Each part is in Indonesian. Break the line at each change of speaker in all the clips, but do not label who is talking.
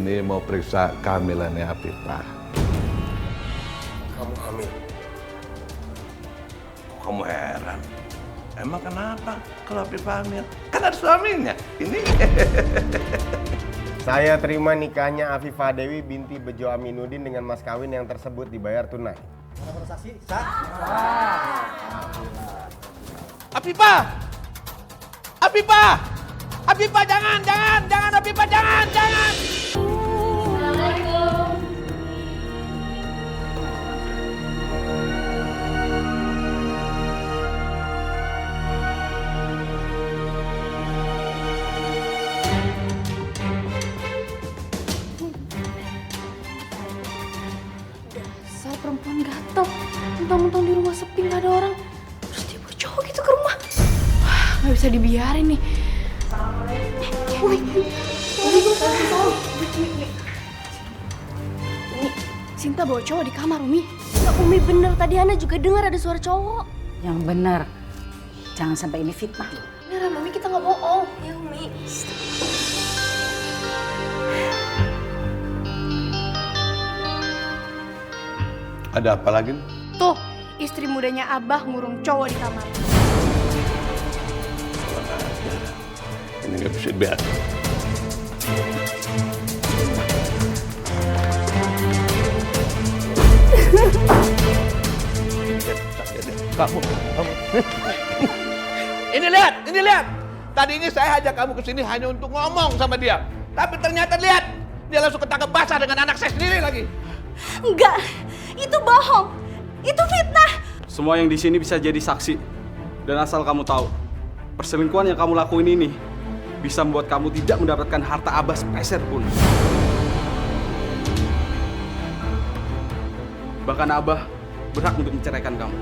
ini mau periksa kehamilannya Afifah.
Kamu hamil?
Kok kamu heran? Emang kenapa kalau Afifah hamil? Kan ada suaminya. Ini.
Saya terima nikahnya Afifah Dewi binti Bejo Aminuddin dengan mas kawin yang tersebut dibayar tunai.
Saksi, sah.
Afifah! Afifah! Afifah jangan Afifah jangan!
Assalamualaikum.
Dasar perempuan gatel, mentang-mentang di rumah sepi nggak ada orang, terus dia bawa cowok gitu ke rumah. Wah, nggak bisa dibiarin nih. Umi, Sinta bawa cowok di kamar, Umi.
Ya, Umi bener, tadi Hana juga dengar ada suara cowok.
Yang benar, jangan sampai ini fitnah.
Beneran, Umi, kita nggak bohong. Ya, Umi.
Ada apa lagi?
Tuh, istri mudanya Abah ngurung cowok di kamar.
Ini nggak bisa biar. Kamu. Ini lihat. Tadinya saya ajak kamu ke sini hanya untuk ngomong sama dia. Tapi ternyata lihat, dia langsung ketangkep basah dengan anak saya sendiri lagi.
Enggak, itu bohong. Itu fitnah.
Semua yang di sini bisa jadi saksi. Dan asal kamu tahu, perselingkuhan yang kamu lakuin ini bisa membuat kamu tidak mendapatkan harta Abah sepeser pun. Bahkan Abah berhak untuk menceraikan kamu.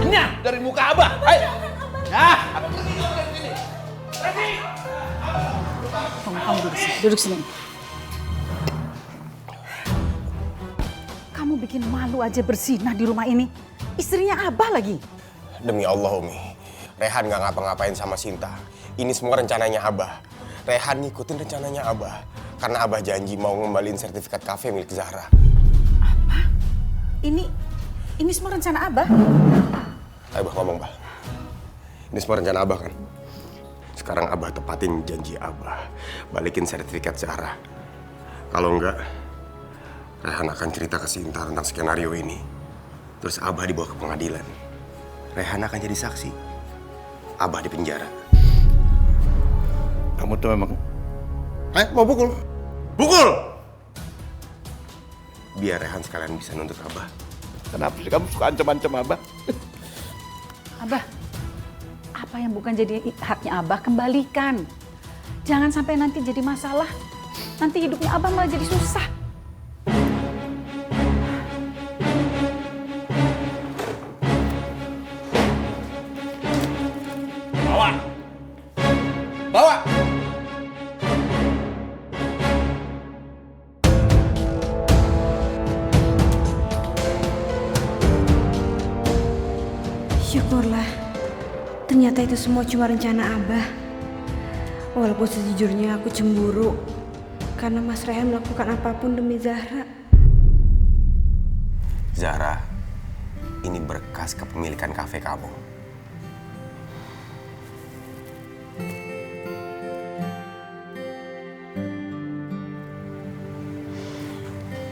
Nyah dari muka Abah. Ayo. Nah, aku pergi kamu dari sini. Pergi.
Kamu duduk sini. Kamu bikin malu aja berzinah di rumah ini. Istrinya Abah lagi.
Demi Allah, Umi. Rehan gak ngapa-ngapain sama Sinta. Ini semua rencananya Abah. Rehan ngikutin rencananya Abah. Karena Abah janji mau ngembaliin sertifikat kafe milik Zahra.
Apa? Ini semua rencana Abah?
Ayo, Bah, ngomong, Bah. Ini semua rencana Abah, kan? Sekarang Abah tepatin janji Abah. Balikin sertifikat Zahra. Kalau enggak, Rehan akan cerita ke Sinta tentang skenario ini. Terus Abah dibawa ke pengadilan. Rehan akan jadi saksi. Abah di penjara.
Kamu tuh memang... mau pukul? Pukul!
Biar Rehan sekalian bisa nuntut Abah.
Kenapa sih kamu suka ancam-ancam Abah?
Abah, apa yang bukan jadi haknya Abah kembalikan. Jangan sampai nanti jadi masalah. Nanti hidupnya Abah malah jadi susah.
Bawa!
Syukurlah, ternyata itu semua cuma rencana Abah. Walaupun sejujurnya aku cemburu karena Mas Rehan melakukan apapun demi Zahra.
Zahra, ini berkas kepemilikan kafe kamu.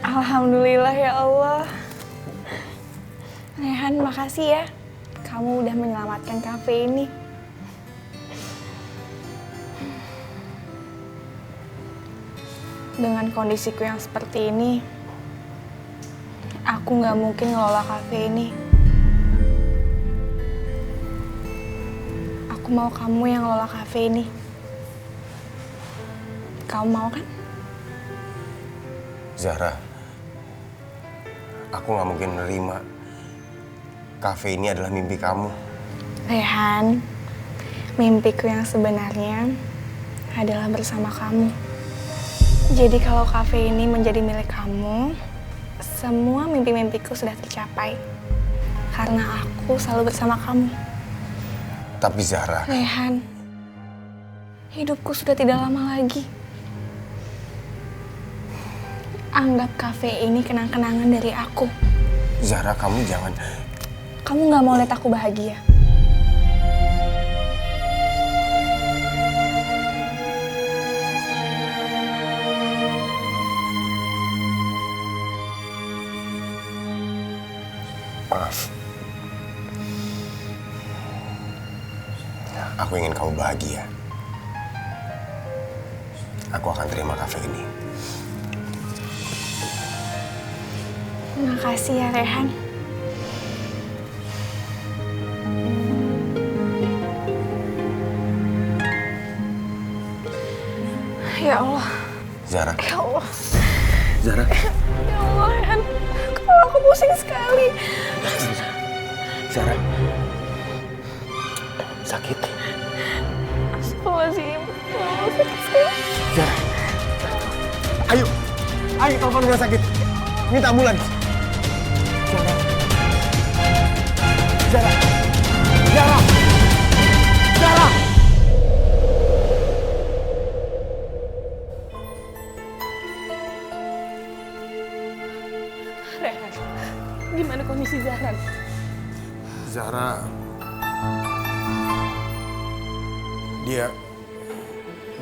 Alhamdulillah ya Allah. Rehan, makasih ya. Kamu udah menyelamatkan kafe ini. Dengan kondisiku yang seperti ini, aku nggak mungkin ngelola kafe ini. Aku mau kamu yang ngelola kafe ini. Kamu mau kan?
Zahra, aku nggak mungkin nerima kafe ini adalah mimpi kamu.
Rehan, mimpiku yang sebenarnya adalah bersama kamu. Jadi kalau kafe ini menjadi milik kamu, semua mimpi-mimpiku sudah tercapai. Karena aku selalu bersama kamu.
Tapi Zahra...
Rehan, hidupku sudah tidak lama lagi. Anggap kafe ini kenang-kenangan dari aku.
Zahra, kamu jangan...
Kamu gak mau lihat aku bahagia?
Maaf. Aku ingin kamu bahagia. Aku akan terima kafe ini.
Makasih ya, Rehan. Ya Allah.
Zahra.
Ya Allah.
Zahra.
Ya Allah, Rehan. Kepala aku pusing sekali.
Zahra. Sakit.
Astagfirullahaladzim. Ya Allah, sakit sekali.
Zahra. Ayo. Ayo telepon rumah sakit. Minta ambulans. Zahra. Zahra. Zahra. Zahra.
Rehan, gimana kondisi Zahra?
Zahra.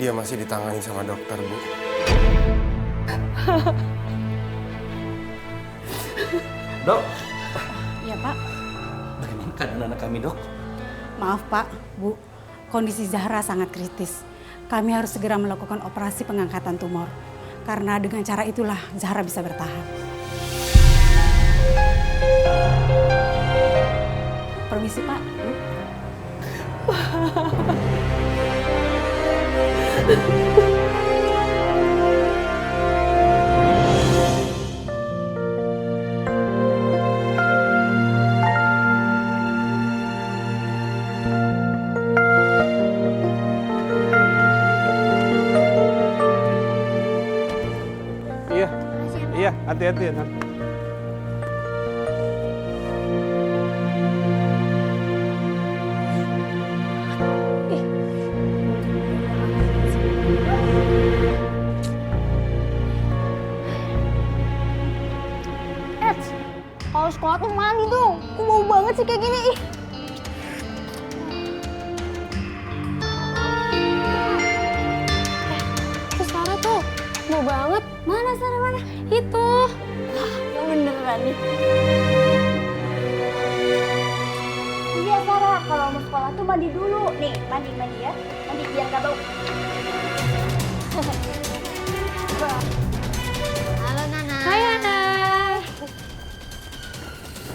Dia masih ditangani sama dokter, Bu.
Dok,
Iya Pak,
bagaimana keadaan anak kami, Dok?
maaf Pak, Bu, kondisi Zahra sangat kritis. Kami harus segera melakukan operasi pengangkatan tumor. Karena dengan cara itulah Zahra bisa bertahan. Permisi Pak, Bu.
Iya, hati-hati ya.
Kalau sekolah tuh mandi dong. Aku bau banget sih kayak gini. Ih. Terus Sarah tuh bau banget. Mana Sarah mana? Itu. Wah, yang beneran nih.
Iya Sarah, kalau mau sekolah tuh mandi dulu. Nih, mandi ya. Mandi biar gak bau. Halo Nana.
Hai Nana.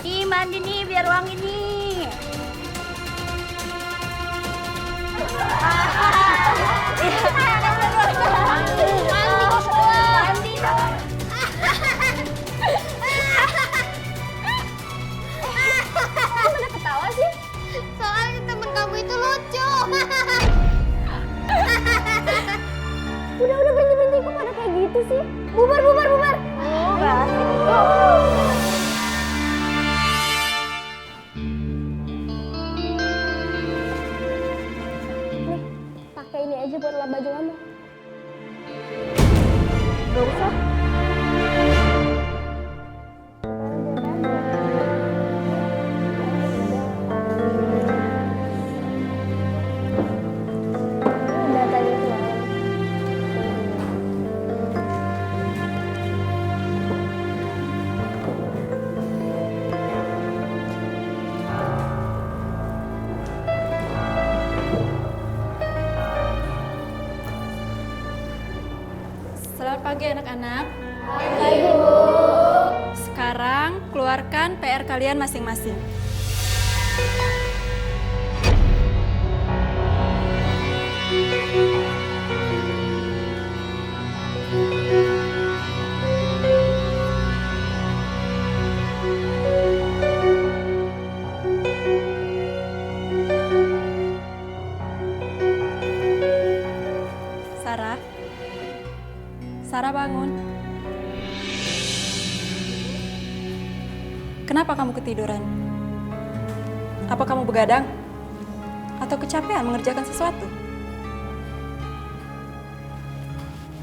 Nih mandi nih biar wangi nih. Mandi dong. Kenapa ketawa sih? Soalnya temen kamu itu lucu. Udah berhenti kok pada kayak gitu sih. Bubar. Oh, gak asik.
Nih, pakai ini aja buat lap baju kamu. Gak usah. Udah tadi malam.
Selamat pagi anak-anak. Pagi, Bu. Sekarang keluarkan PR kalian masing-masing. Sarah bangun. Kenapa kamu ketiduran? Apa kamu begadang? Atau kecapean mengerjakan sesuatu?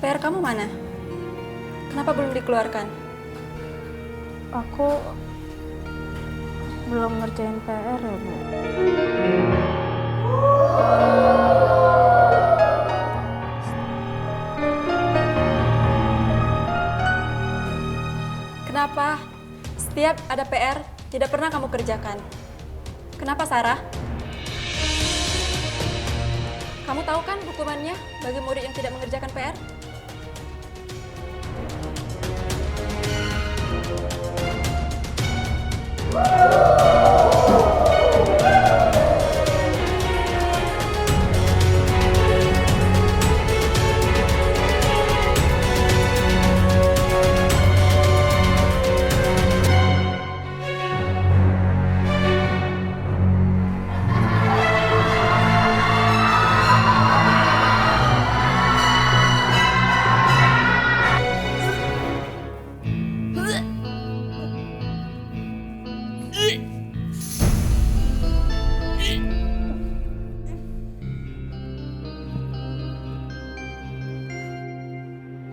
PR kamu mana? Kenapa belum dikeluarkan?
Aku belum ngerjain PR ya, Bu.
Kenapa setiap ada PR tidak pernah kamu kerjakan? Kenapa, Sarah? Kamu tahu kan hukumannya bagi murid yang tidak mengerjakan PR?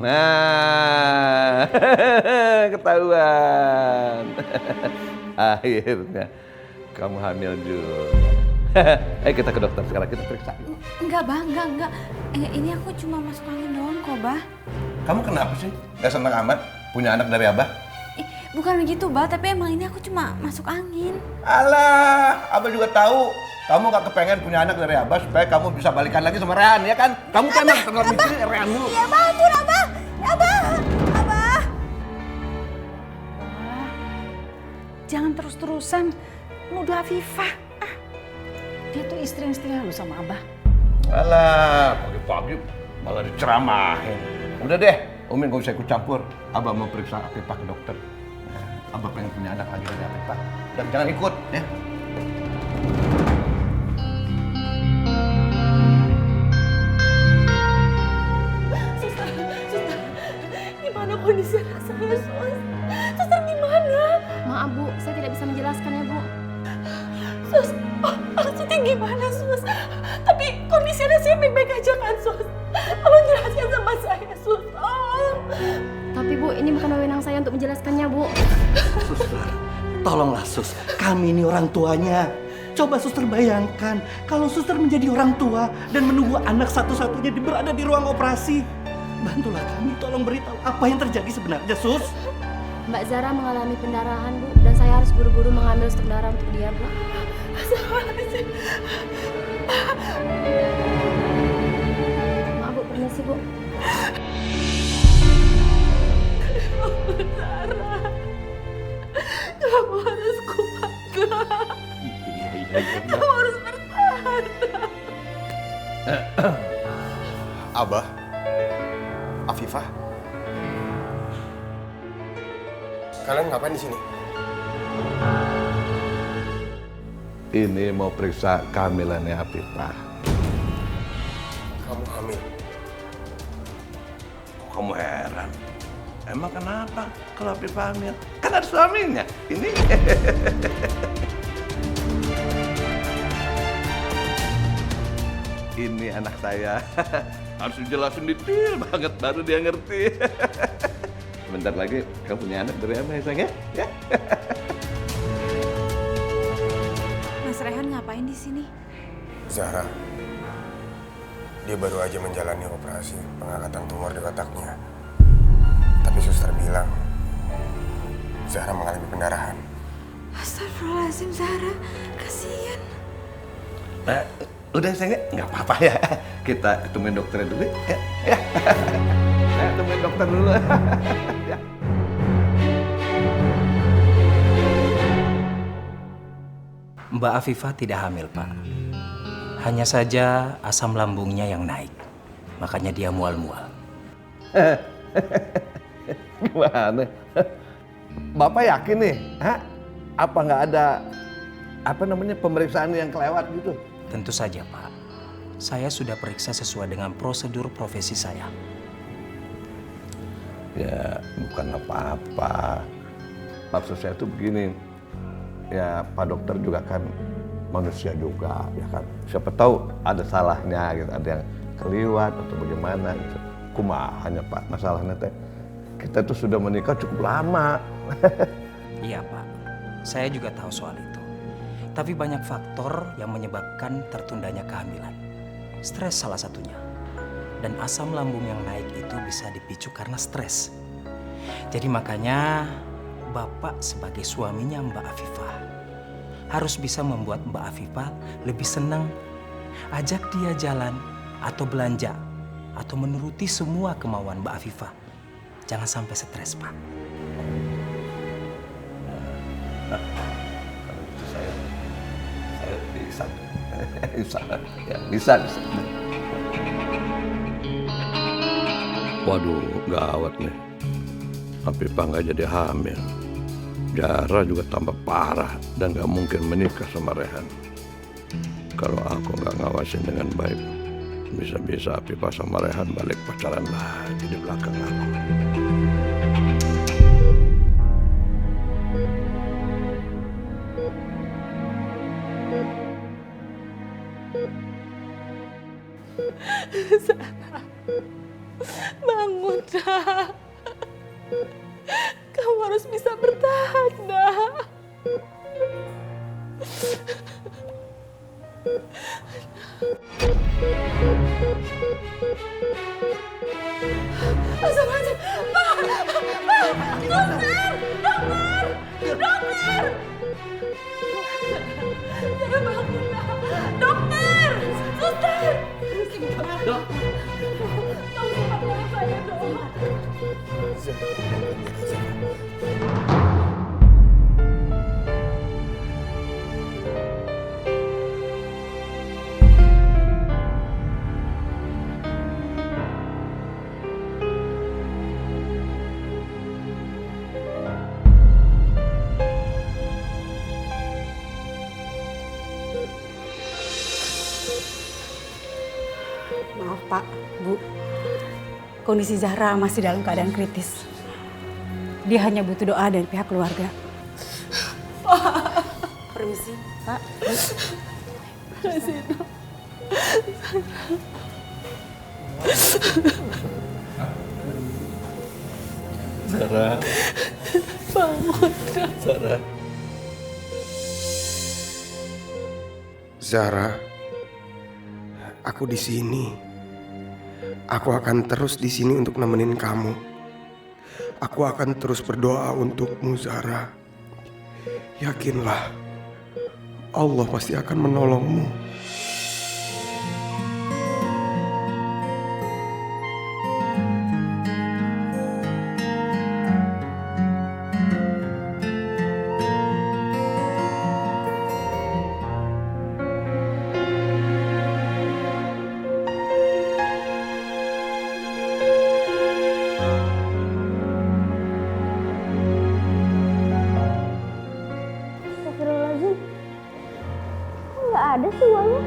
Nah, ketahuan. Akhirnya kamu hamil juga. Ayo kita ke dokter sekarang, kita periksa.
Enggak, Bah, enggak. Ini aku cuma masuk angin doang kok, Bah.
Kamu kenapa sih? Gak senang amat punya anak dari Abah?
Bukan begitu, Bah, tapi emang ini aku cuma masuk angin.
Alah, Abah juga tahu kamu gak kepengen punya anak dari Abah supaya kamu bisa balikan lagi sama Rehan, ya kan? Kamu kan harus tinggal mikirin Rehan dulu.
Iya, Bah, ampun, Abah. Abah.
Jangan terus-terusan nuduh Afifah. Dia tuh istri yang setia loh sama Abah.
Alah, pagi-pagi malah diceramahin. Udah deh, Umi gak usah ikut campur. Abah mau periksa Afifah ke dokter. Abah pengen punya anak lagi dari Afifah. Dan jangan ikut, ya.
Gimana kondisi anak saya, Sus? Suster gimana? Maaf, Bu, saya tidak bisa menjelaskan ya, Bu. Sus, maksudnya gimana, Sus? Tapi kondisi anak saya baik-baik aja kan, Sus? Tolong jelaskan sama saya, Sus. Tapi, Bu, ini bukan wewenang saya untuk menjelaskannya, Bu.
Suster, tolonglah sus, kami ini orang tuanya. Coba suster bayangkan kalau suster menjadi orang tua dan menunggu anak satu-satunya berada di ruang operasi. Bantulah kami, tolong beritahu apa yang terjadi sebenarnya, Sus.
Mbak Zara mengalami pendarahan, Bu, dan saya harus buru-buru mengambil stok darah untuk dia, Bu. Maaf, Bu, permisi, Bu.
Zara, kamu harus kuat, Kak. Kamu harus bertahan.
Abah, Afifah, kalian ngapain di sini?
Ini mau periksa kehamilannya Afifah.
Kamu hamil?
Kamu heran? Emang kenapa kalau Afifah hamil? Kan ada suaminya. Ini. Ini anak saya. Harus dijelasin detail banget baru dia ngerti. Sebentar lagi kamu punya anak dari Abah ya, sayang ya? Ya.
Mas Rehan ngapain di sini?
Zahra, dia baru aja menjalani operasi pengangkatan tumor di otaknya. Tapi suster bilang, Zahra mengalami pendarahan.
Astagfirullahaladzim, Zahra. Kasian.
Udah sayang, nggak apa-apa ya. Kita ketemuin dokternya dulu ya. Ya. Saya ketemuin dokter dulu. Ya.
Mbak Afifah tidak hamil, Pak. Hanya saja asam lambungnya yang naik. Makanya dia mual-mual.
Gimana? Bapak yakin nih? Hah? Apa nggak ada pemeriksaan yang kelewat gitu?
Tentu saja, Pak. Saya sudah periksa sesuai dengan prosedur profesi saya.
Ya, bukan apa-apa. Maksud saya tuh begini. Ya, Pak Dokter juga kan manusia juga, ya kan. Siapa tahu ada salahnya gitu, ada yang keliwat atau bagaimana gitu. Kumahanya Pak, masalahnya teh kita tuh sudah menikah cukup lama.
Iya Pak, saya juga tahu soal itu. Tapi banyak faktor yang menyebabkan tertundanya kehamilan. Stres salah satunya. Dan asam lambung yang naik itu bisa dipicu karena stres. Jadi makanya Bapak sebagai suaminya Mbak Afifah harus bisa membuat Mbak Afifah lebih senang. Ajak dia jalan atau belanja atau menuruti semua kemauan Mbak Afifah. Jangan sampai stres, Pak.
Saya bisa. Waduh, gawat nih. Afifah nggak jadi hamil. Zahra juga tambah parah dan nggak mungkin menikah sama Rehan. Kalau aku nggak ngawasin dengan baik, bisa-bisa Afifah sama Rehan balik pacaran lagi di belakang aku.
Zahra, bangun dah. Kamu harus bisa bertahan dah. Astagfirullahaladzim. Pak! Dokter! Dokter! Saya bangun dah. Dokter! Suster! Dok! Tolong selamatkan saya, dok.
Maaf Pak, Bu. Kondisi Zahra masih dalam keadaan kritis. Dia hanya butuh doa dari pihak keluarga.
Pak.
Permisi, Pak.
Permisi, dok.
Zahra.
Bangun, dok.
Zahra.
Zahra, aku di sini. Aku akan terus di sini untuk nemenin kamu. Aku akan terus berdoa untukmu, Zahra. Yakinlah, Allah pasti akan menolongmu.
Astagfirullahaladzim. Kok nggak ada sih uangnya?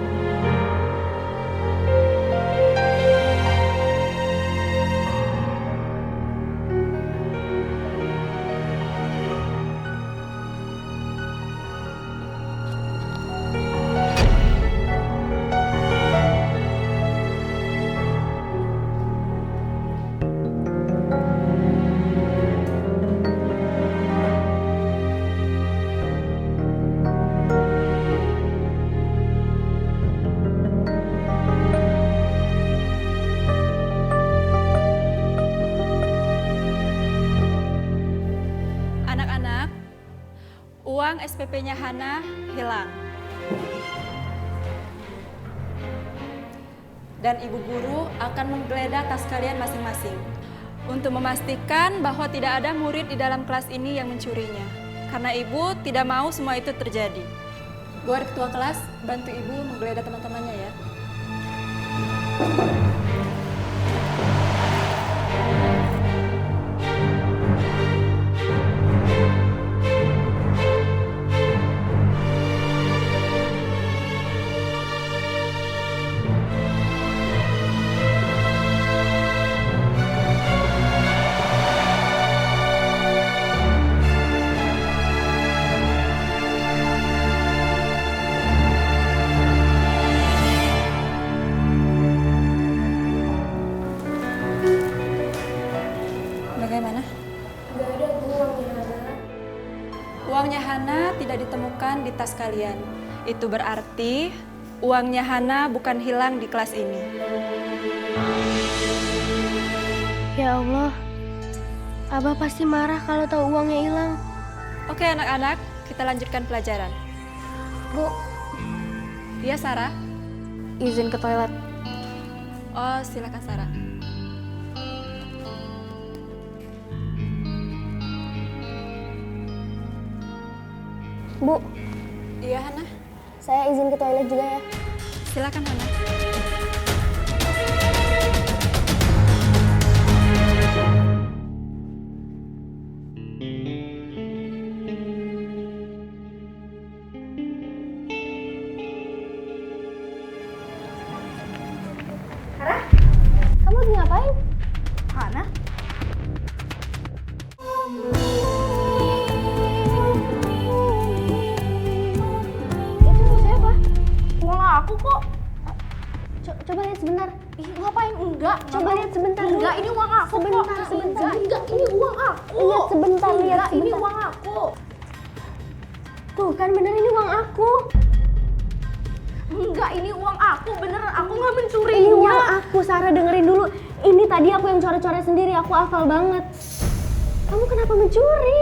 Anak-anak, uang SPP-nya Hana hilang. Dan ibu guru akan menggeledah tas kalian masing-masing untuk memastikan bahwa tidak ada murid di dalam kelas ini yang mencurinya. Karena ibu tidak mau semua itu terjadi. Buat ketua kelas, bantu ibu menggeledah teman-temannya ya. sudah ditemukan di tas kalian. Itu berarti uangnya Hana bukan hilang di kelas ini.
Ya Allah, Abah pasti marah kalau tahu uangnya hilang.
Oke anak-anak, kita lanjutkan pelajaran.
Bu,
Iya Sarah?
izin ke toilet.
Oh silakan Sarah.
Bu,
Iya Hana?
saya izin ke toilet juga ya.
Silakan Hana.
Kamu lagi ngapain?
Hana?
Itu siapa?
Uang aku kok.
Coba lihat sebentar.
Ih, ngapain? Enggak.
Coba lihat sebentar.
Enggak, ini uang aku
Sebentar,
kok.
sebentar.
Enggak, ini uang aku.
Lihat sebentar, lihat
Enggak, ini
sebentar.
uang aku.
Tuh kan bener ini uang aku.
Enggak, ini uang aku. Bener, aku nggak
Ini
mencurinya.
uang aku, Sarah dengerin dulu. Ini tadi aku yang coret-coret sendiri, aku hafal banget. Kamu kenapa mencuri?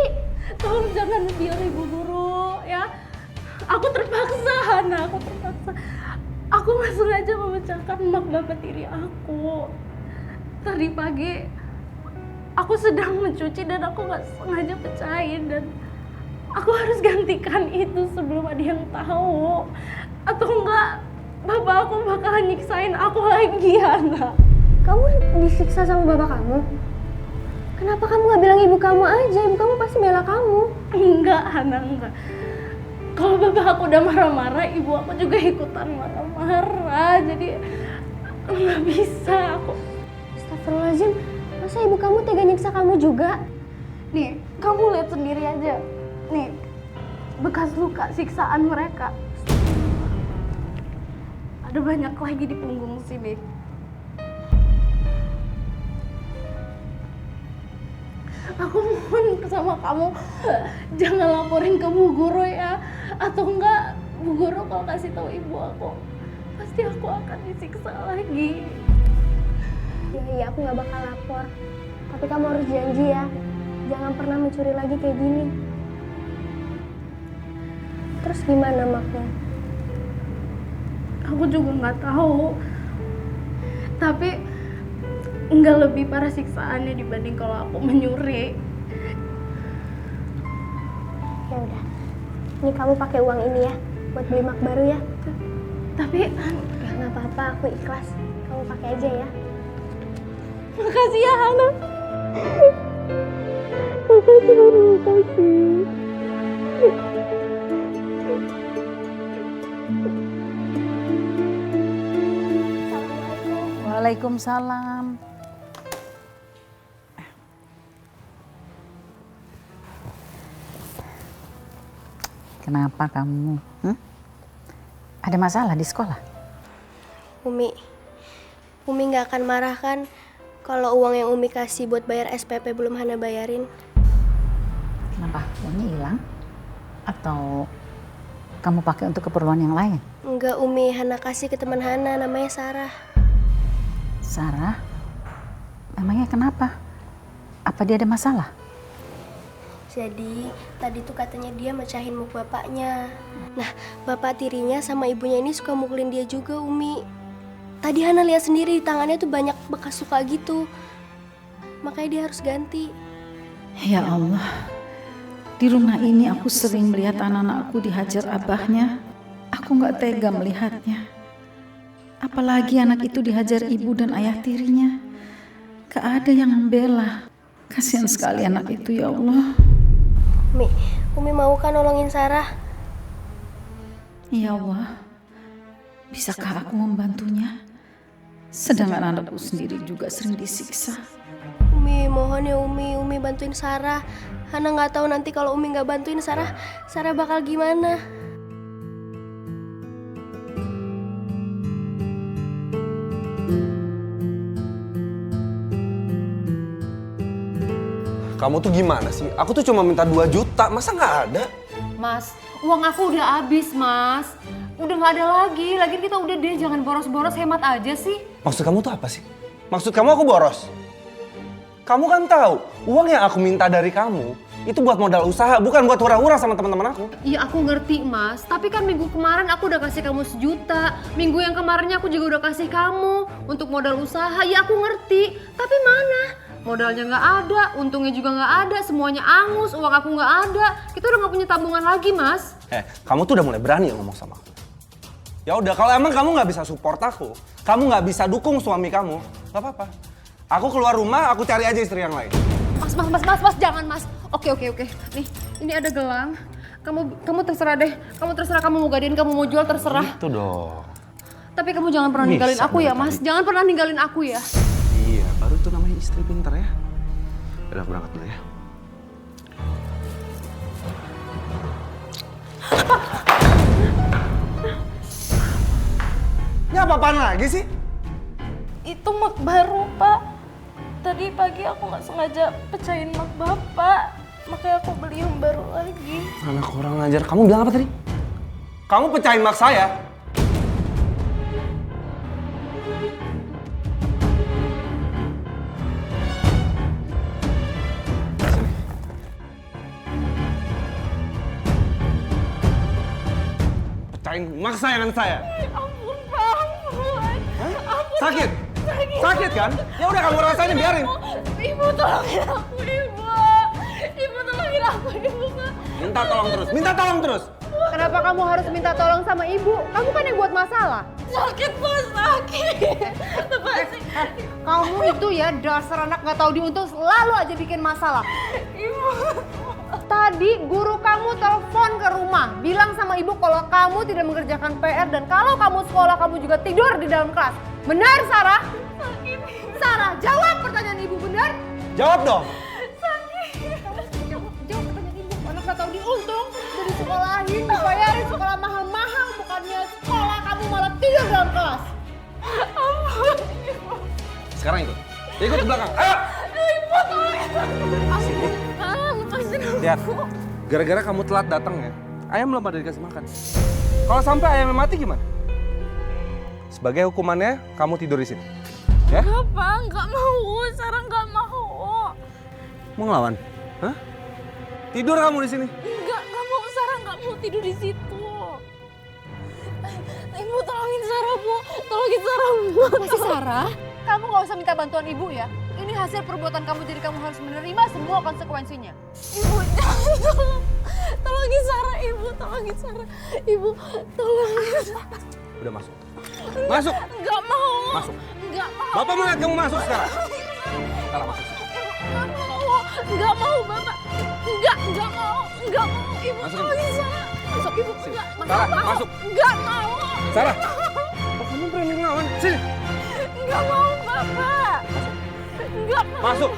Tolong jangan biar ibu guru ya. Aku terpaksa, Hana. Aku terpaksa. Aku nggak sengaja memecahkan mak bapak tiri aku. Tadi pagi aku sedang mencuci dan aku nggak sengaja pecahin dan aku harus gantikan itu sebelum ada yang tahu. Atau enggak, bapak aku bakalan nyiksain aku lagi, Hana.
Kamu disiksa sama bapak kamu? Kenapa kamu gak bilang ibu kamu aja? Ibu kamu pasti bela kamu.
Enggak, Hana, enggak. Kalau bapak aku udah marah-marah, ibu aku juga ikutan marah-marah. Jadi nggak bisa aku.
Astagfirullahaladzim, masa ibu kamu tega nyiksa kamu juga?
Nih, kamu lihat sendiri aja. Nih, bekas luka siksaan mereka. Ada banyak lagi di punggung sini. Aku mohon sama kamu, jangan laporin ke Bu Guru ya. Atau enggak, Bu Guru kalau kasih tahu ibu aku, pasti aku akan disiksa lagi.
Iya, aku gak bakal lapor. Tapi kamu harus janji ya, jangan pernah mencuri lagi kayak gini. Terus gimana maknya?
Aku juga nggak tahu. Tapi nggak lebih parah siksaannya dibanding kalau aku menyuri.
Ya udah, ini kamu pakai uang ini ya, buat beli mak baru ya.
Tapi
ya nggak apa-apa, aku ikhlas. Kamu pakai aja ya.
Makasih ya Hana.
Makasih.
Waalaikumsalam. Kenapa kamu? Ada masalah di sekolah?
Umi nggak akan marah kan kalau uang yang Umi kasih buat bayar SPP belum Hana bayarin?
Kenapa? Uangnya hilang? Atau kamu pakai untuk keperluan yang lain?
Enggak Umi, Hana kasih ke teman Hana, namanya Sarah.
Sarah? Emangnya kenapa? Apa dia ada masalah?
Jadi tadi tuh katanya dia mecahin muk bapaknya. Nah, bapak tirinya sama ibunya ini suka mukulin dia juga, Umi. Tadi Hana lihat sendiri di tangannya tuh banyak bekas luka gitu. Makanya dia harus ganti.
Ya Allah, di rumah ini aku sering melihat anak-anakku dihajar abahnya. Aku nggak tega melihatnya. Apalagi anak itu dihajar ibu dan ayah tirinya. Gak ada yang membela. Kasihan sekali anak itu, ya Allah.
Umi mau kan nolongin Sarah?
Ya Allah, bisakah aku membantunya? Sedangkan anakku sendiri juga sering disiksa.
Umi, mohon ya Umi bantuin Sarah. Hana nggak tahu nanti kalau Umi nggak bantuin Sarah bakal gimana?
Kamu tuh gimana sih? Aku tuh cuma minta 2 juta, masa nggak ada?
Mas,
Uang aku udah habis, Mas. Udah nggak ada lagi. Lagian kita udah deh, jangan boros-boros, hemat aja sih.
Maksud kamu tuh apa sih? Maksud kamu aku boros? Kamu kan tahu, uang yang aku minta dari kamu itu buat modal usaha, bukan buat hura-hura sama teman-teman aku.
Iya aku ngerti, Mas. Tapi kan minggu kemarin aku udah kasih kamu 1 juta. Minggu yang kemarinnya aku juga udah kasih kamu untuk modal usaha. Ya aku ngerti. Tapi mana? Modalnya nggak ada, untungnya juga nggak ada, semuanya angus, uang aku nggak ada. Kita udah nggak punya tabungan lagi, Mas.
Kamu tuh udah mulai berani ngomong sama aku. Ya udah, kalau emang kamu nggak bisa support aku, kamu nggak bisa dukung suami kamu, nggak apa-apa. Aku keluar rumah, aku cari aja istri yang lain.
Mas, jangan, Mas. Oke. Nih, ini ada gelang. Kamu terserah deh. Kamu terserah, kamu mau gadein, kamu mau jual, terserah.
Itu dong.
Tapi kamu jangan pernah ninggalin aku ya, Mas. Jangan pernah ninggalin aku ya.
Iya, baru itu namanya istri pintar ya. Udah, aku berangkat dulu ya. Ini apa-apaan lagi sih?
Itu mug baru, Pak. Tadi pagi aku nggak sengaja pecahin mug Bapak. Makanya aku beli yang baru lagi.
Anak kurang ajar. Kamu bilang apa tadi? Kamu pecahin mug saya? Pecahin mug sayangan saya.
Ampun, Pak. Ampun.
Sakit? Sakit kan? Ya udah kamu rasain, biarin.
Ibu tolongin aku, Ibu. Ibu tolongin aku, Ibu.
Minta tolong terus.
Kenapa kamu harus minta tolong sama ibu? Kamu kan yang buat masalah.
Sakit, Bos, sakit.
Kamu itu ya dasar anak nggak tahu diuntung, selalu aja bikin masalah.
Ibu.
Tadi guru kamu telepon ke rumah, bilang sama ibu kalau kamu tidak mengerjakan PR dan kalau kamu sekolah kamu juga tidur di dalam kelas. Benar, Sarah?
Sakit.
Sarah, jawab pertanyaan ibu, benar?
Jawab dong.
Jawab pertanyaan ibu. Anak nggak tahu diuntung, udah disekolahin, dibayarin sekolah mahal-mahal, bukannya sekolah kamu malah tidur dalam kelas.
Ampun.
Sekarang ikut ke belakang. Ayo.
Ibu tolongin aku.
Sini.
Lepasin aku.
Lihat, gara-gara kamu telat datang ya, ayam belum ada dikasih makan. Kalau sampai ayamnya mati gimana? Sebagai hukumannya, kamu tidur di sini. Ya?
Enggak, Pak. Enggak mau. Sarah enggak mau.
Mau ngelawan? Hah? Tidur kamu di sini.
Enggak mau. Sarah enggak mau tidur di situ. Ibu tolongin Sarah, Bu. Tolongin Sarah, Bu.
Masih Sarah? Kamu nggak usah minta bantuan ibu ya. Ini hasil perbuatan kamu, jadi kamu harus menerima semua konsekuensinya.
Ibu, jangan. Tolongin Sarah, Ibu. Tolongin Sarah. Ibu, tolongin Sarah.
Udah masuk. Masuk.
Enggak mau.
Masuk.
Enggak mau.
Bapak mau lihat kamu masuk sekarang. Sekarang masuk.
Enggak mau, Bapak. Enggak mau. Enggak mau. Ibu,
Masukin.
tolongin Sarah. Masuk, Ibu.
Sini.
Enggak.
Sarah, masuk.
Enggak mau.
Sarah. Oh, kamu berani ngelawan? Sini.
Enggak mau, Bapak. Enggak mau.
Masuk.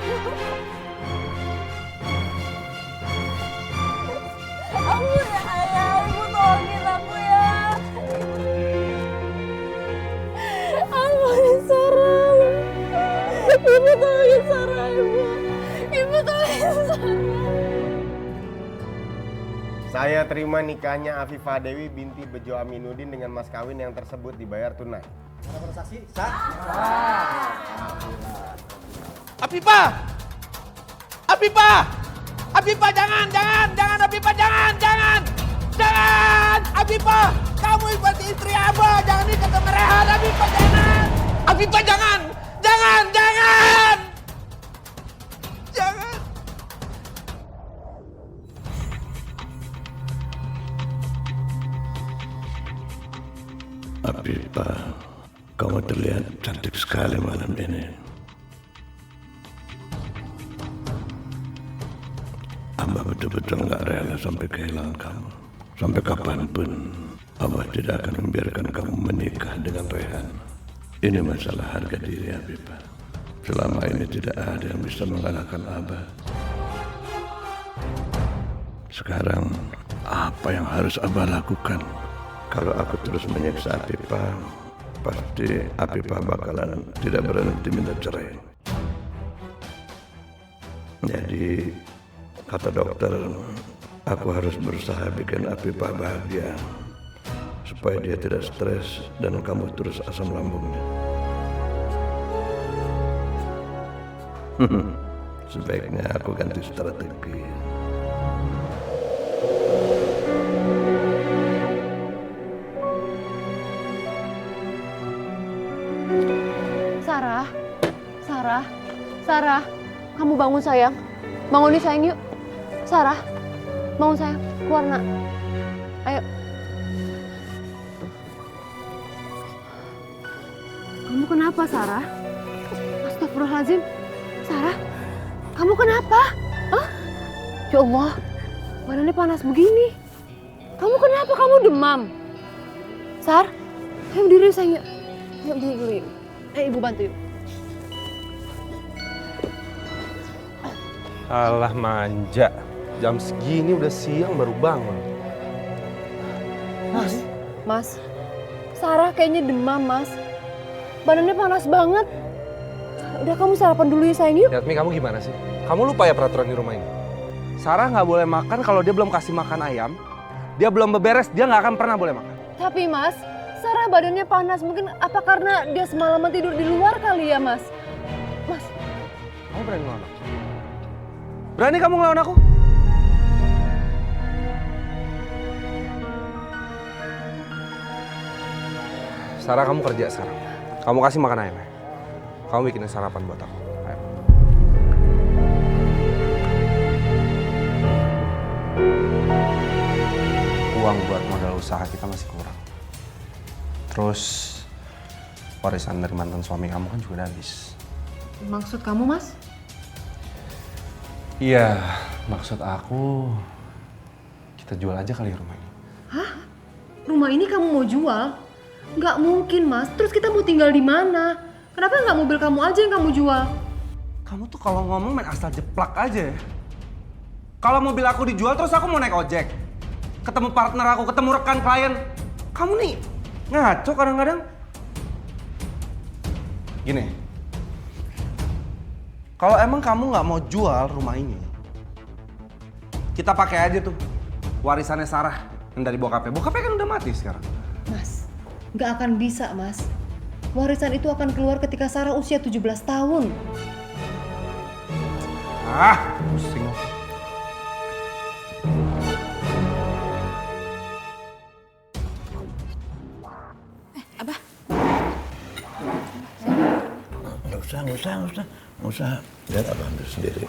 Ampun ya, Ayah. Ibu tolongin aku ya. Ampunin Sarah. Ibu tolongin Sarah, Ibu. Ibu tolongin Sarah.
Saya terima nikahnya Afifah Dewi binti Bejo Aminuddin dengan mas kawin yang tersebut dibayar tunai.
Para saksi, sah.
Afifah! Afifah! Afifah jangan! Afifah jangan! Afifah! Kamu ibarat istri Abah, jangan nikah sama Rehan, Afifah jangan! Afifah jangan!
Afifah, kamu terlihat cantik sekali malam ini. Abah betul-betul nggak rela sampai kehilangan kamu. Sampai kapanpun, Abah tidak akan membiarkan kamu menikah dengan Rehan. Ini masalah harga diri Afifah. Selama ini tidak ada yang bisa mengalahkan Abah. Sekarang, apa yang harus Abah lakukan? Kalau aku terus menyiksa Afifah, pasti Afifah bakalan tidak berhenti minta cerai. Jadi, kata dokter, Aku harus berusaha bikin Afifah bahagia supaya dia tidak stres dan kamu terus asam lambungnya. Sebaiknya aku ganti strategi.
Sarah, Sarah, kamu bangun sayang. Bangun nih sayang yuk. Sarah, bangun sayang. Keluar nak. Ayo. Kamu kenapa Sarah? Astagfirullahaladzim. Sarah, kamu kenapa? Hah? Ya Allah, badannya panas begini. Kamu kenapa? Kamu demam? Sar, ayo berdiri sayang yuk. Yuk berdiri dulu yuk. Ibu bantu yuk.
Alah manja, jam segini udah siang baru bangun.
Mas, Sarah kayaknya demam mas. Badannya panas banget. Udah kamu sarapan dulu ya sayang yuk.
Yatmi, kamu gimana sih? Kamu lupa ya peraturan di rumah ini? Sarah nggak boleh makan kalau dia belum kasih makan ayam. Dia belum beberes, dia nggak akan pernah boleh makan.
Tapi mas, Sarah badannya panas. Mungkin apa karena dia semalaman tidur di luar kali ya mas? Mas.
Kamu berani ngelawan aku? Berani kamu ngelawan aku? Sarah, kamu kerja sekarang. Kamu kasih makan ayamnya. Kamu bikinin sarapan buat aku. Ayo. Uang buat modal usaha kita masih kurang. Terus warisan dari mantan suami kamu kan juga udah habis.
Maksud kamu mas?
Iya, maksud aku kita jual aja kali rumah ini.
Hah? Rumah ini kamu mau jual? Nggak mungkin mas. Terus kita mau tinggal di mana? Kenapa nggak mobil kamu aja yang kamu jual?
Kamu tuh kalau ngomong main asal jeplak aja ya. Kalau mobil aku dijual terus aku mau naik ojek. Ketemu partner aku, ketemu rekan klien. Kamu nih ngaco kadang-kadang. Gini, kalau emang kamu nggak mau jual rumah ini, kita pakai aja tuh warisannya Sarah yang dari bokapnya. Bokapnya kan udah mati sekarang.
Mas, nggak akan bisa mas. Warisan itu akan keluar ketika Sarah usia 17 tahun.
Ah, pusing.
Abah.
Nggak usah. Lihat abang ambil sendiri.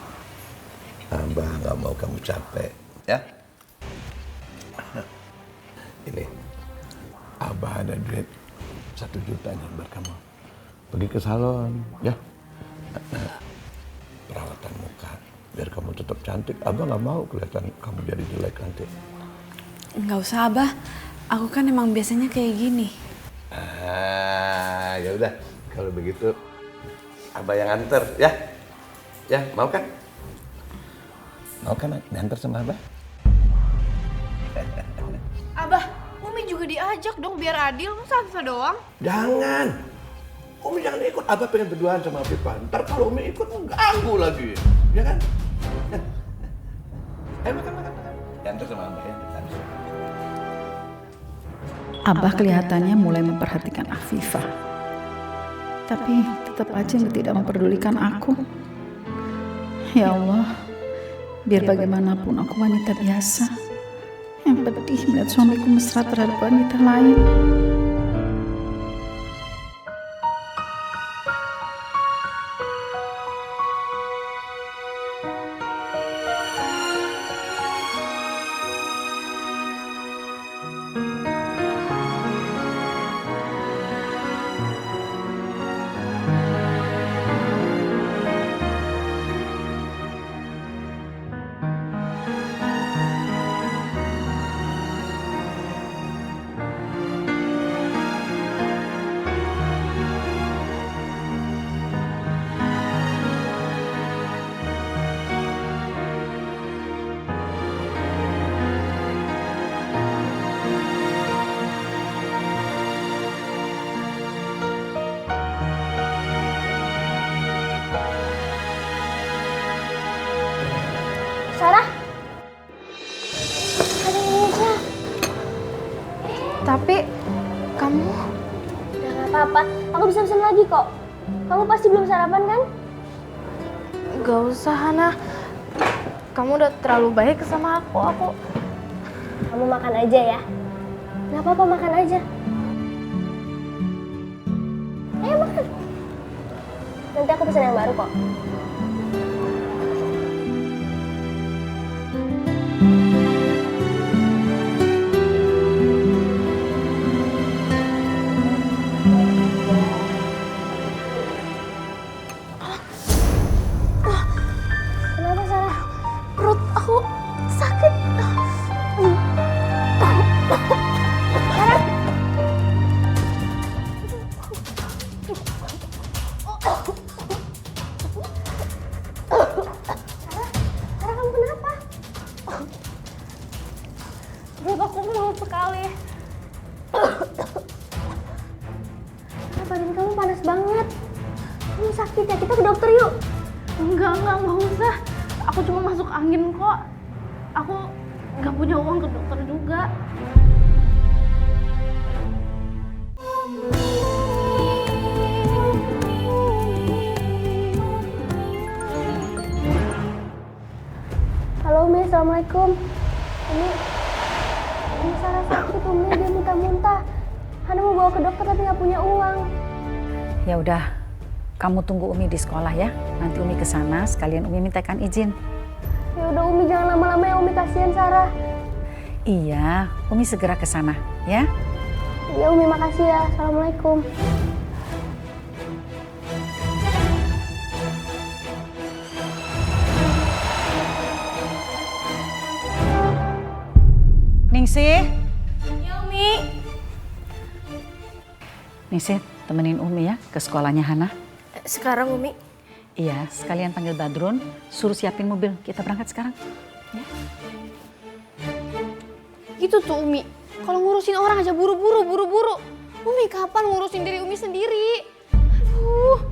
Abah nggak mau kamu capek, ya. Ini, abah ada duit 1 juta nih buat kamu. Pergi ke salon, ya. Perawatan muka, biar kamu tetap cantik. Abah nggak mau kelihatan kamu jadi jelek nanti.
Nggak usah Abah, aku kan emang biasanya kayak gini.
Ya udah, kalau begitu abah yang anter, ya. Ya, mau kan? Mau kan diantar sama abah?
Abah, Umi juga diajak dong biar adil. Masa Afifah doang?
Jangan. Umi jangan ikut. Abah pengen berduaan sama Afifah. Ntar kalau Umi ikut mengganggu lagi. Ya kan? Ayo makan. Diantar sama abah ya.
Abah kelihatannya mulai memperhatikan Afifah. Tapi tetap aja tidak memperdulikan aku. Ya Allah, biar bagaimanapun aku wanita biasa. Yang pedih melihat suamiku mesra terhadap wanita lain.
lagi kok. Kamu pasti belum sarapan kan?
Gak usah, Hana. Kamu udah terlalu baik sama aku.
Kamu makan aja ya. Gak apa-apa, makan aja. Ayo makan. Nanti aku pesan yang baru kok. Kenapa, Sarah?
Perut aku sakit.
Sarah? Sarah, kamu kenapa? Perut aku mulut sekali. Sarah, badan kamu panas banget. Kamu sakit ya? Kita ke dokter yuk.
Enggak usah. Aku cuma masuk angin kok. Aku nggak punya uang ke dokter juga.
Halo Umi, Assalamualaikum. Ini Sarah sakit Umi, dia muntah-muntah. Hana mau bawa ke dokter tapi nggak punya uang.
Ya udah, kamu tunggu Umi di sekolah ya. Nanti Umi ke sana sekalian Umi mintakan izin.
Ya udah Umi, jangan lama-lama ya Umi, kasihan Sarah.
Iya, Umi segera ke sana ya.
Iya Umi, makasih ya. Assalamualaikum.
Ningsih.
Ya Umi.
Ningsih, temenin Umi ya ke sekolahnya Hana.
Sekarang Umi?
Iya, sekalian panggil Badrun, suruh siapin mobil. Kita berangkat sekarang. Ya.
Gitu tuh Umi. Kalau ngurusin orang aja buru-buru. Umi kapan ngurusin diri Umi sendiri? Aduh.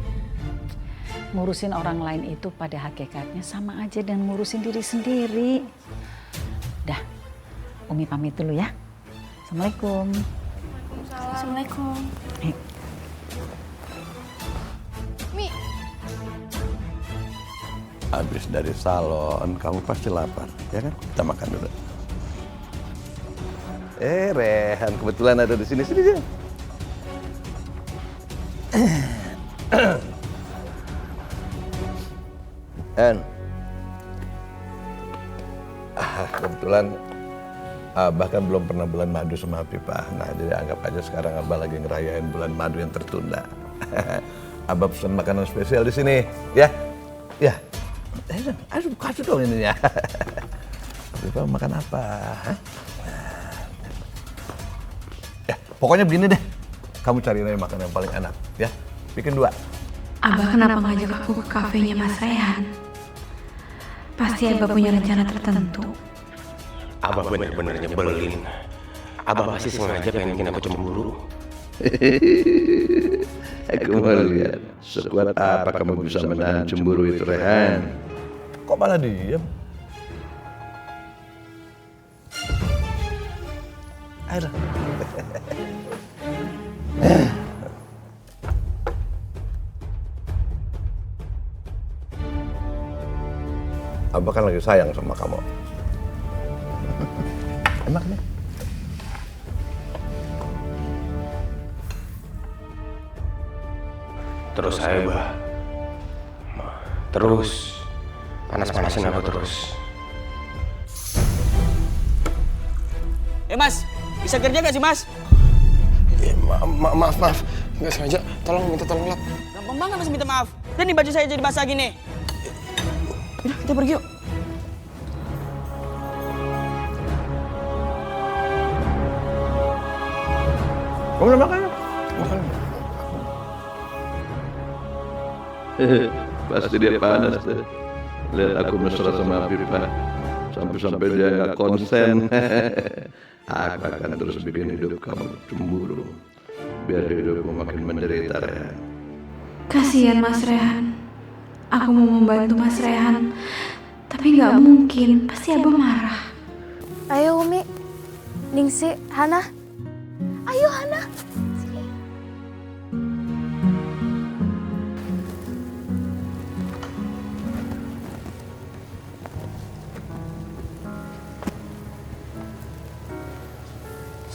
Ngurusin orang lain itu pada hakikatnya sama aja dengan ngurusin diri sendiri. Dah, Umi pamit dulu ya. Assalamualaikum.
Assalamualaikum. Mi.
Habis dari salon, kamu pasti lapar, ya kan? Kita makan dulu.
Rehan kebetulan ada di sini dia. Kebetulan Abah kan belum pernah bulan madu sama Pipah. Nah, jadi anggap aja sekarang Abah lagi ngerayain bulan madu yang tertunda. Abah pesan makanan spesial di sini, ya? Ya. Aduh, kasih dong ininya. Pipah makan apa? Hah? Ya, pokoknya begini deh. Kamu cari aja makanan yang paling enak, ya? Bikin 2.
Abah kenapa ngajak aku ke kafenya Mas Rehan? Pasti Abah punya rencana tertentu.
Abah bener-bener nyebelin. Abah pasti sengaja pengen bikin aku cemburu.
Aku mau lihat sekuat apa kamu bisa menahan cemburu itu, Rehan.
Kok malah diem? Ayo. Abah kan lagi sayang sama kamu. Enak nih.
Terus saya, Bah. Terus. Panas-panasin aku terus.
Mas, bisa kerja gak sih, Mas?
Maaf. Nggak sengaja. Minta tolong lap.
Gampang banget Mas minta maaf. Dan nih baju saya jadi basah gini. Udah, kita pergi yuk.
Kamu udah makan? Makan.
Pasti dia panas deh. Lihat aku mesra sama Pipah. Sampai-sampai dia nggak konsen. Aku akan terus bikin hidup kamu cemburu. Biar hidupmu makin menderita, Rehan.
Kasihan Mas Rehan. Aku mau membantu Mas Rehan. Tapi nggak mungkin, pasti Abah marah.
Ayo Umi. Ningsih, Hana. Ayo Hana. Sini.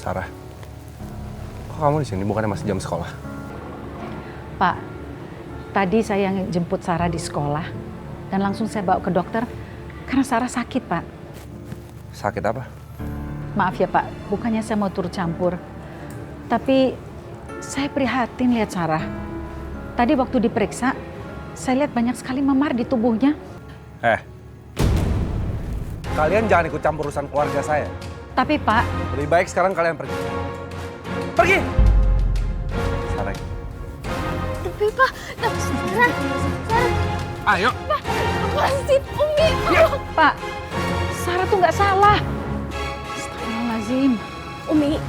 Sarah, kok kamu di sini? Bukannya masih jam sekolah?
Pak, tadi saya yang jemput Sarah di sekolah dan langsung saya bawa ke dokter karena Sarah sakit, Pak.
Sakit apa?
Maaf ya, Pak, bukannya saya mau turut campur. Tapi saya prihatin lihat Sarah. Tadi waktu diperiksa, saya lihat banyak sekali memar di tubuhnya.
Kalian jangan ikut campur urusan keluarga saya.
Tapi Pak,
lebih baik sekarang kalian pergi. Pergi! Sarah.
Tapi Pak, Sarah.
Ayo.
Pak, lepasin Umi.
Pak, Sarah tuh nggak salah. Astagfirullahaladzim.
Umi,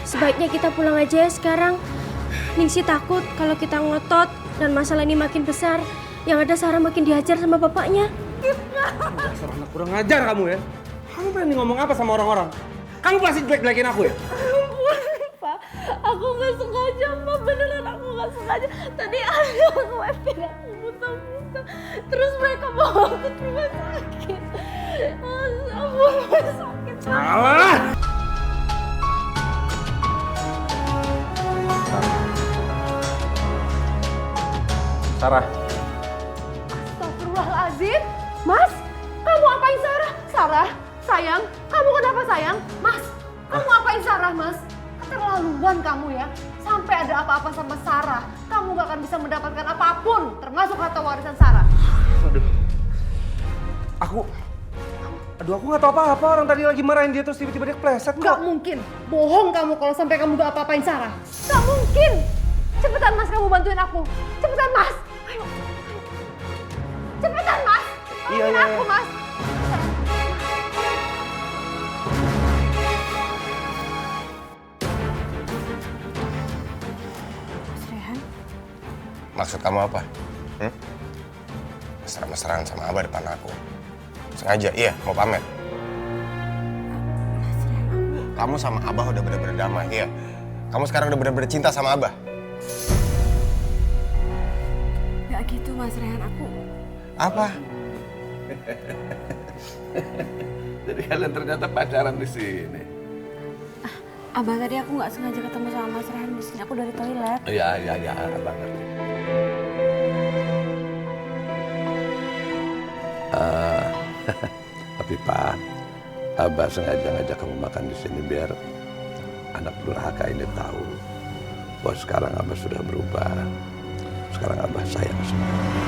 sebaiknya kita pulang aja ya sekarang. Ningsi takut kalau kita ngotot dan masalah ini makin besar. Yang ada Sarah makin dihajar sama bapaknya.
Dasar anak kurang ngajar kamu ya. Kamu berani ngomong apa sama orang-orang? Kamu pasti jelek-jelekin aku ya?
Ampun, Pak. Aku nggak sengaja, Pak. Beneran aku nggak sengaja. Tadi ada ngeliatin aku buta-buta. Terus mereka bawa aku ke rumah sakit. Ampun, sakit.
Salah! Sarah.
Astagfirullahaladzim. Mas, kamu apain Sarah? Sarah, sayang, kamu kenapa sayang? Mas, kamu apain Sarah, Mas? Keterlaluan kamu ya. Sampai ada apa-apa sama Sarah, kamu gak akan bisa mendapatkan apapun, termasuk harta warisan Sarah.
Aduh, aku nggak tahu apa-apa. Orang tadi lagi marahin dia terus tiba-tiba dia kepleset kok.
Gak mungkin. Bohong kamu kalau sampai kamu gak apa-apain Sarah. Gak mungkin. Cepetan Mas, kamu bantuin aku. Cepetan Mas. Ayo. Cepetan Mas. Tolongin aku Mas.
Mas Rehan?
Maksud kamu apa? Mesra-mesraan sama Abah depan aku. Sengaja, iya, mau pamer. Kamu sama Abah udah bener-bener damai, iya. Kamu sekarang udah bener-bener cinta sama Abah.
Gak gitu Mas Rehan, aku...
Apa?
Jadi kalian ternyata pacaran di sini.
Abah, tadi aku nggak sengaja ketemu sama Mas Rehan di sini. Aku dari toilet.
Iya, Abang ngerti.
Tapi Pak, Abah sengaja ngajak kamu makan di sini biar anak durhaka ini tahu bahwa sekarang Abah sudah berubah. Sekarang Abah sayang sama kamu.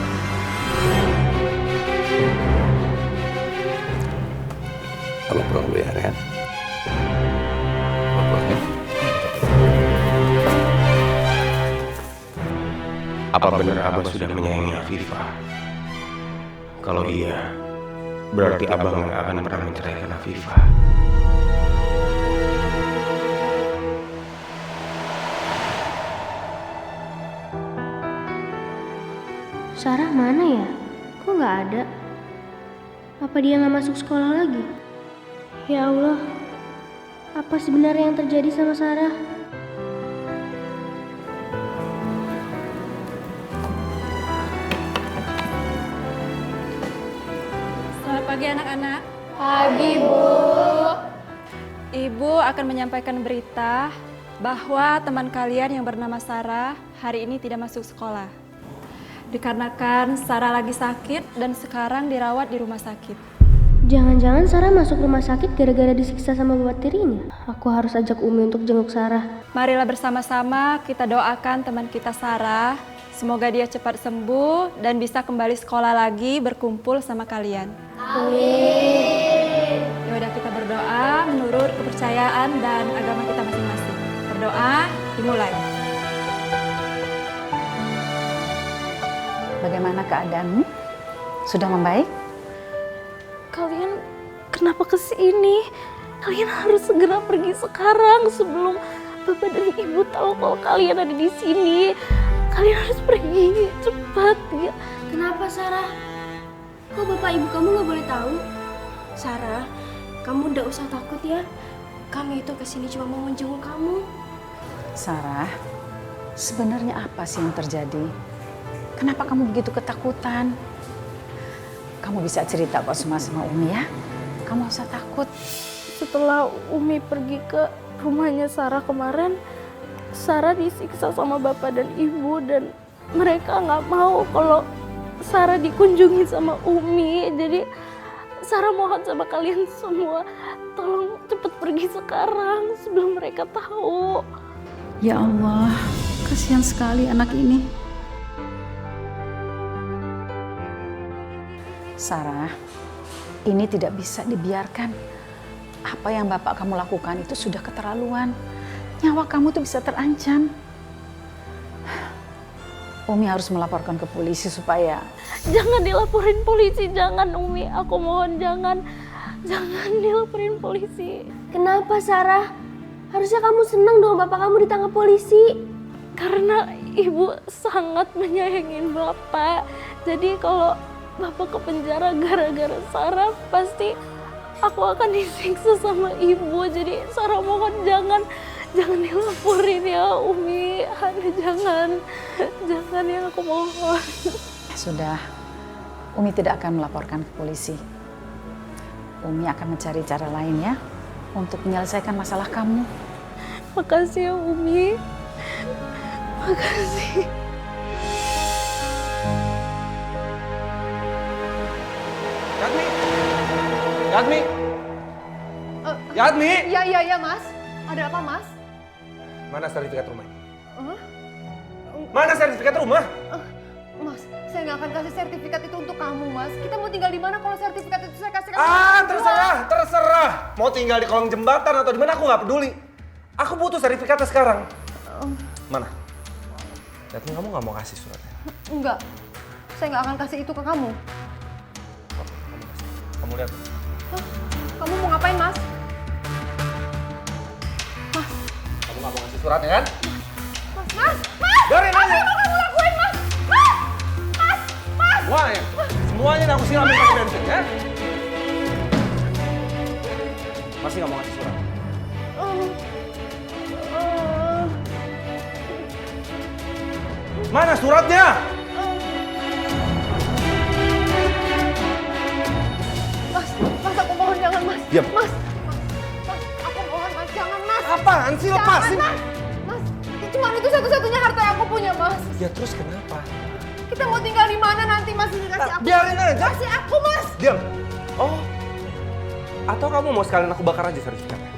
Abah pulang dulu ya, Rehan. Abah pulang ya.
Apa benar Abah sudah menyayangi Afifah? Kalau iya, berarti Abah nggak akan pernah menceraikan Afifah.
Sarah mana ya? Kok nggak ada? Apa dia nggak masuk sekolah lagi? Ya Allah, apa sebenarnya yang terjadi sama Sarah?
Selamat pagi anak-anak.
Pagi, Bu.
Ibu akan menyampaikan berita bahwa teman kalian yang bernama Sarah hari ini tidak masuk sekolah. Dikarenakan Sarah lagi sakit dan sekarang dirawat di rumah sakit.
Jangan-jangan Sarah masuk rumah sakit gara-gara disiksa sama bapak tirinya. Aku harus ajak Umi untuk jenguk Sarah.
Marilah bersama-sama kita doakan teman kita Sarah. Semoga dia cepat sembuh dan bisa kembali sekolah lagi berkumpul sama kalian.
Amin.
Yaudah kita berdoa menurut kepercayaan dan agama kita masing-masing. Berdoa dimulai.
Bagaimana keadaanmu? Sudah membaik?
Kalian kenapa kesini? Kalian harus segera pergi sekarang sebelum Bapak dan Ibu tahu kalau kalian ada di sini. Kalian harus pergi cepat ya.
Kenapa Sarah? Kok bapak ibu kamu nggak boleh tahu? Sarah, kamu udah usah takut ya. Kami itu kesini cuma mau menjenguk kamu.
Sarah, sebenarnya apa sih yang terjadi? Kenapa kamu begitu ketakutan? Kamu bisa cerita kok semua sama Umi ya. Kamu gak usah takut.
Setelah Umi pergi ke rumahnya Sarah kemarin, Sarah disiksa sama bapak dan ibu dan mereka nggak mau kalau Sarah dikunjungi sama Umi. Jadi Sarah mohon sama kalian semua, tolong cepet pergi sekarang sebelum mereka tahu.
Ya Allah, kasihan sekali anak ini.
Sarah, ini tidak bisa dibiarkan. Apa yang bapak kamu lakukan itu sudah keterlaluan. Nyawa kamu tuh bisa terancam. Umi harus melaporkan ke polisi supaya...
Jangan dilaporin polisi, jangan Umi. Aku mohon jangan. Jangan dilaporin polisi.
Kenapa Sarah? Harusnya kamu senang dong bapak kamu ditangkap polisi.
Karena ibu sangat menyayangin bapak. Jadi kalau bapak ke penjara gara-gara Sarah, pasti aku akan disiksa sama ibu. Jadi Sarah mohon jangan dilaporin ya Umi. Jangan ya, aku mohon.
Sudah, Umi tidak akan melaporkan ke polisi. Umi akan mencari cara lain ya untuk menyelesaikan masalah kamu.
Makasih ya Umi. Makasih.
Yadmi! Yadmi!
Iya Mas. Ada apa Mas?
Mana sertifikat rumah ini? Mana sertifikat rumah?
Mas, saya nggak akan kasih sertifikat itu untuk kamu Mas. Kita mau tinggal di mana kalau sertifikat itu saya kasih ke kamu?
Terserah. Mau tinggal di kolong jembatan atau di mana aku nggak peduli. Aku butuh sertifikatnya sekarang. Mana? Yadmi, kamu nggak mau kasih suratnya?
Enggak. Saya nggak akan kasih itu ke kamu.
Kamu lihat.
Kamu mau ngapain Mas?
Kamu nggak mau kasih suratnya kan?
Mas!
Biarin aja.
Apa yang mau kamu lakuin Mas? Mas!
Semuanya aku siramin pakai bensin ya. Masih nggak mau kasih surat? Mana suratnya?
Mas, aku mohon jangan Mas.
Diam.
Mas, aku mohon Mas, jangan Mas.
Apaan sih, lepasin.
Mas, cuma itu satu-satunya harta yang aku punya Mas.
Ya terus kenapa?
Kita mau tinggal di mana nanti Mas? Kasih aku.
Biarin aja.
Kasih aku Mas.
Diam. Oh. Atau kamu mau sekalian aku bakar aja sertifikatnya?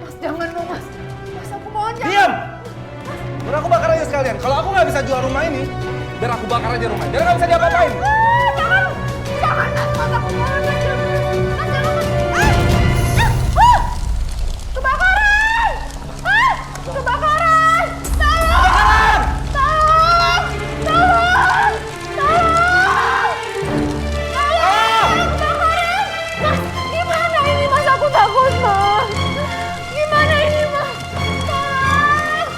Mas, jangan dong Mas. Mas, aku mohon jangan.
Diam. Biar aku bakar aja sekalian. Kalau aku nggak bisa jual rumah ini, biar aku bakar aja rumah. Biar nggak bisa diapa-apain.
Jangan Mas, aku mohon Mas. Kebakaran! Kebakaran! Tolong! Tolong! Tolong! Tolong! Kebakaran! Mas, gimana ini Mas? Aku takut Mas. Gimana ini Mas? Tolong!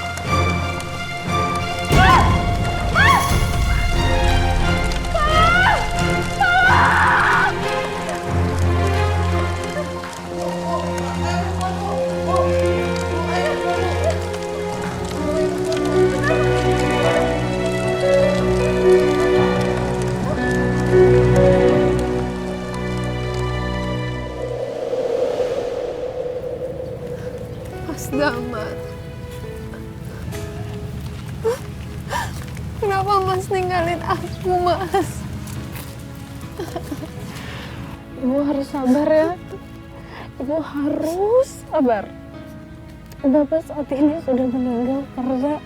Mas! Tolong! Mas Damar, kenapa Mas ninggalin aku Mas? Ibu harus sabar ya. Ibu harus sabar. Bapak saat ini sudah meninggal karena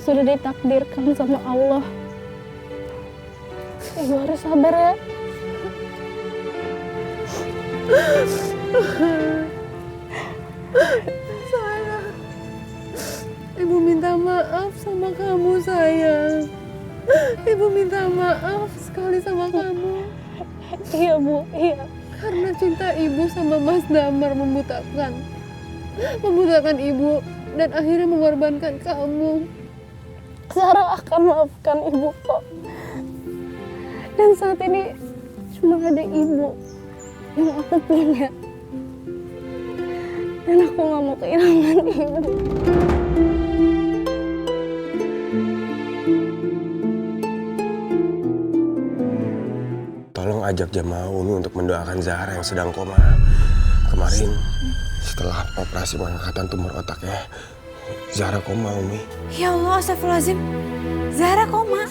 sudah ditakdirkan sama Allah. Ibu harus sabar ya. Sayang, Ibu minta maaf sama kamu sayang. Ibu minta maaf sekali sama kamu. Iya Bu, iya. Karena cinta Ibu sama Mas Damar membutakan Ibu dan akhirnya mengorbankan kamu. Sarah akan maafkan Ibu kok. Dan saat ini cuma ada Ibu yang aku punya. Dan aku gak mau kehilangan Ibu.
Tolong ajak jamaah Umi untuk mendoakan Zahra yang sedang koma. Kemarin Setelah operasi pengangkatan tumor otaknya, Zahra koma, Umi.
Ya Allah, astagfirullahaladzim. Zahra koma.